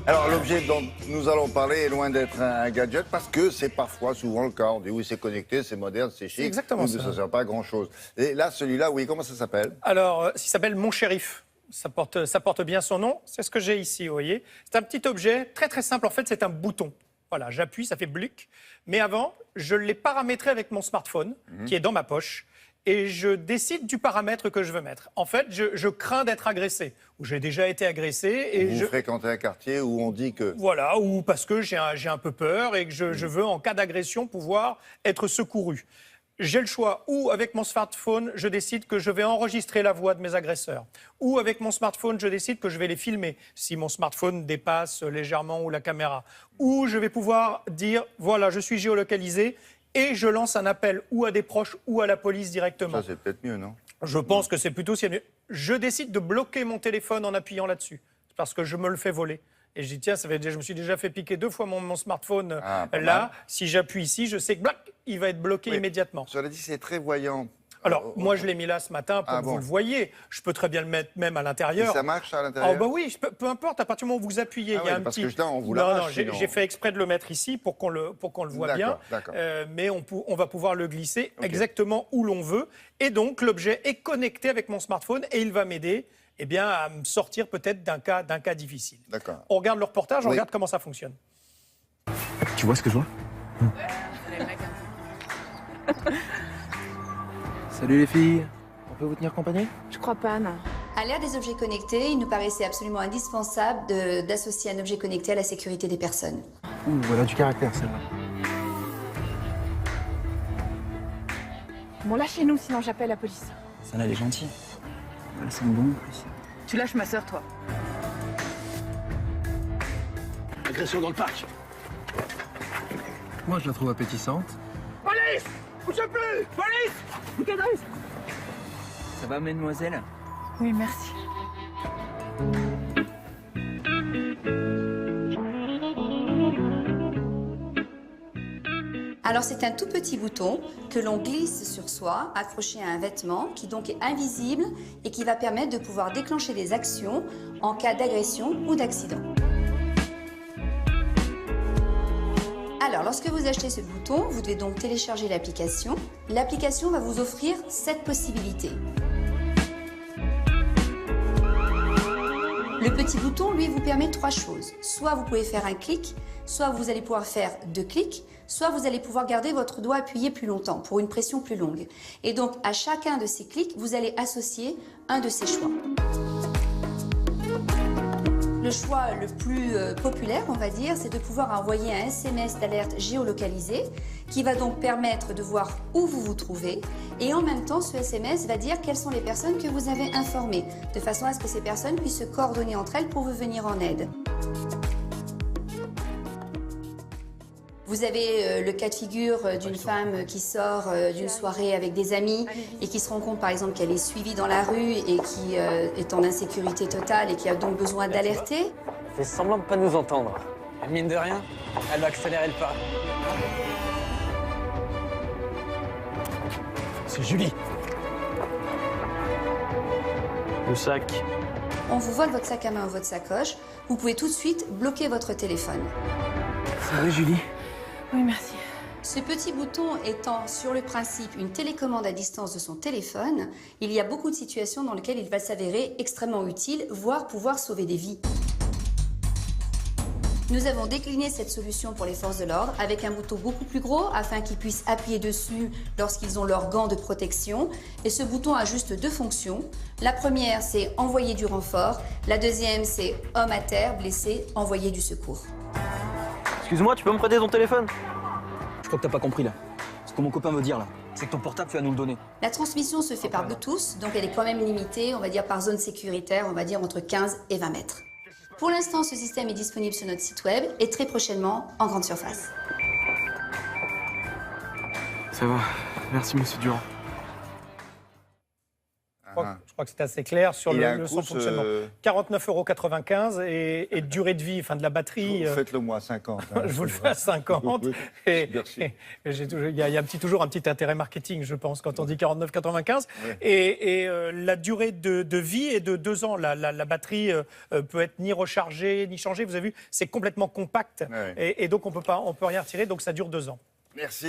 Alors, l'objet dont nous allons parler est loin d'être un gadget parce que c'est parfois, souvent le cas. On dit oui, c'est connecté, c'est moderne, c'est chic. Exactement oui, ça. mais ça ne sert pas à grand-chose. Et là, celui-là, oui, comment ça s'appelle? Alors, il s'appelle Mon Shérif. Ça porte bien son nom. C'est ce que j'ai ici, vous voyez. C'est un petit objet très très simple. En fait, c'est un bouton. Voilà, j'appuie, ça fait blic. Mais avant, je l'ai paramétré avec mon smartphone qui est dans ma poche. Et je décide du paramètre que je veux mettre. En fait, je crains d'être agressé. Ou j'ai déjà été agressé. Et Vous fréquentez un quartier où on dit que... Voilà, ou parce que j'ai un peu peur et que je veux, en cas d'agression, pouvoir être secouru. J'ai le choix, ou avec mon smartphone, je décide que je vais enregistrer la voix de mes agresseurs. Ou avec mon smartphone, je décide que je vais les filmer, si mon smartphone dépasse légèrement ou la caméra. Ou je vais pouvoir dire, voilà, je suis géolocalisé, et je lance un appel ou à des proches ou à la police directement. Ça, c'est peut-être mieux, non? Je pense que c'est plutôt... Je décide de bloquer mon téléphone en appuyant là-dessus, parce que je me le fais voler. Et je dis, tiens, je me suis déjà fait piquer 2 fois mon smartphone là. Mal. Si j'appuie ici, je sais que blac, il va être bloqué immédiatement. Cela dit, c'est très voyant. Alors, moi, je l'ai mis là ce matin pour que vous le voyez. Je peux très bien le mettre même à l'intérieur. Et ça marche à l'intérieur? Oh, bah oui, peu importe, à partir du moment où vous appuyez, il y a un parce petit... que là, on vous Non, l'arrache, j'ai fait exprès de le mettre ici pour qu'on le voit bien. Mais on va pouvoir le glisser exactement où l'on veut. Et donc, l'objet est connecté avec mon smartphone et il va m'aider à me sortir peut-être d'un cas difficile. D'accord. On regarde le reportage, on regarde comment ça fonctionne. Tu vois ce que je vois? Salut les filles, on peut vous tenir compagnie? Je crois pas, non. À l'ère des objets connectés, il nous paraissait absolument indispensable d'associer un objet connecté à la sécurité des personnes. Ouh, voilà du caractère, celle-là. Bon, lâchez-nous, sinon j'appelle la police. Celle-là, elle est gentille. Elle sent bon, en plus. Tu lâches ma sœur, toi. Agression dans le parc. Moi, je la trouve appétissante. Police! Bougez plus! Police! Ça va, mademoiselle? Oui, merci. Alors c'est un tout petit bouton que l'on glisse sur soi, accroché à un vêtement, qui donc est invisible et qui va permettre de pouvoir déclencher des actions en cas d'agression ou d'accident. Alors, lorsque vous achetez ce bouton, vous devez donc télécharger l'application. L'application va vous offrir 7 possibilités. Le petit bouton, lui, vous permet 3 choses. Soit vous pouvez faire un clic, soit vous allez pouvoir faire 2 clics, soit vous allez pouvoir garder votre doigt appuyé plus longtemps, pour une pression plus longue. Et donc, à chacun de ces clics, vous allez associer un de ces choix. Le choix le plus populaire, on va dire, c'est de pouvoir envoyer un SMS d'alerte géolocalisé qui va donc permettre de voir où vous vous trouvez et en même temps, ce SMS va dire quelles sont les personnes que vous avez informées de façon à ce que ces personnes puissent se coordonner entre elles pour vous venir en aide. Vous avez le cas de figure d'une femme qui sort d'une soirée avec des amis et qui se rend compte par exemple qu'elle est suivie dans la rue et qui est en insécurité totale et qui a donc besoin d'alerter. Elle fait semblant de pas nous entendre. Et mine de rien, elle va accélérer le pas. C'est Julie. Le sac. On vous vole votre sac à main ou votre sacoche, vous pouvez tout de suite bloquer votre téléphone. Ça va, Julie? Oui, merci. Ce petit bouton étant sur le principe une télécommande à distance de son téléphone, il y a beaucoup de situations dans lesquelles il va s'avérer extrêmement utile, voire pouvoir sauver des vies. Nous avons décliné cette solution pour les forces de l'ordre avec un bouton beaucoup plus gros afin qu'ils puissent appuyer dessus lorsqu'ils ont leurs gants de protection. Et ce bouton a juste 2 fonctions. La première, c'est envoyer du renfort. La deuxième, c'est homme à terre, blessé, envoyer du secours. Excuse-moi, tu peux me prêter ton téléphone? Je crois que t'as pas compris, là. Ce que mon copain veut dire, là, c'est que ton portable, tu vas nous le donner. La transmission se fait par Bluetooth, donc elle est quand même limitée, on va dire par zone sécuritaire, on va dire entre 15 et 20 mètres. Pour l'instant, ce système est disponible sur notre site web et très prochainement en grande surface. Ça va. Merci, monsieur Durand. Je crois que c'est assez clair sur Il y a un le coût, son fonctionnement. 49,95 € et durée de vie, de la batterie. Faites-le moi à 50. Hein, je vous le fais à 50. Oui, Et, merci. il y a toujours un petit intérêt marketing, je pense, quand on dit 49,95. Ouais. Et la durée de vie est de 2 ans. La batterie peut être ni rechargée, ni changée. Vous avez vu, c'est complètement compact. Ouais. Et donc, on peut rien retirer. Donc, ça dure 2 ans. Merci.